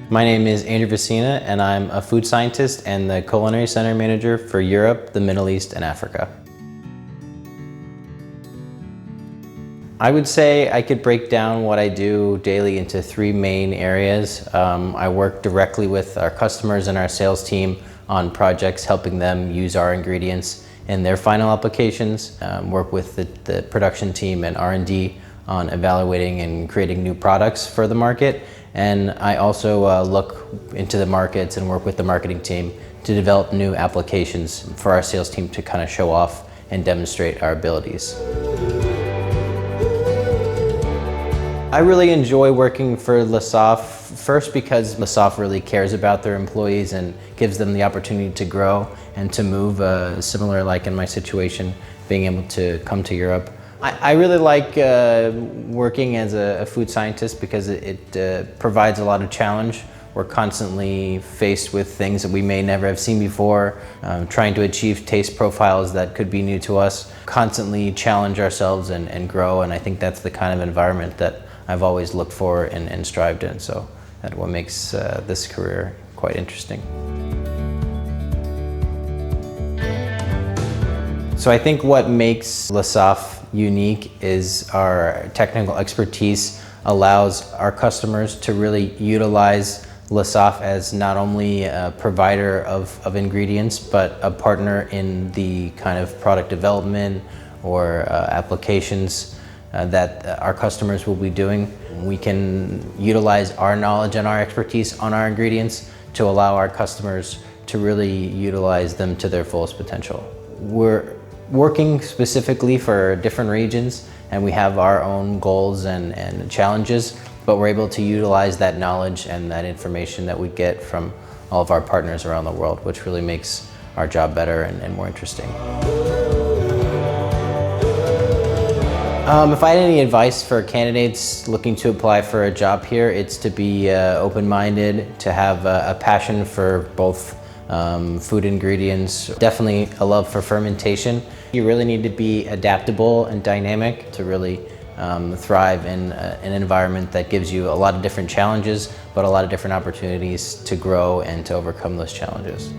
My name is Andrew Vicina, and I'm a food scientist and the Culinary Center Manager for Europe, the Middle East, and Africa. I would say I could break down what I do daily into three main areas. I work directly with our customers and our sales team on projects helping them use our ingredients in their final applications, work with the production team and R&D on evaluating and creating new products for the market. And I also look into the markets and work with the marketing team to develop new applications for our sales team to kind of show off and demonstrate our abilities. I really enjoy working for Lesaffre, first because Lesaffre really cares about their employees and gives them the opportunity to grow and to move, similar like in my situation, being able to come to Europe. I really like working as a food scientist because it provides a lot of challenge. We're constantly faced with things that we may never have seen before, trying to achieve taste profiles that could be new to us, constantly challenge ourselves and grow, and I think that's the kind of environment that I've always looked for and strived in, so that's what makes this career quite interesting. So I think what makes Lesaffre unique is our technical expertise allows our customers to really utilize Lesaffre as not only a provider of ingredients, but a partner in the kind of product development or applications that our customers will be doing. We can utilize our knowledge and our expertise on our ingredients to allow our customers to really utilize them to their fullest potential. We're working specifically for different regions and we have our own goals and challenges, but we're able to utilize that knowledge and that information that we get from all of our partners around the world, which really makes our job better and more interesting. If I had any advice for candidates looking to apply for a job here, it's to be open-minded, to have a passion for both food ingredients, definitely a love for fermentation. You really need to be adaptable and dynamic to really thrive in an environment that gives you a lot of different challenges, but a lot of different opportunities to grow and to overcome those challenges.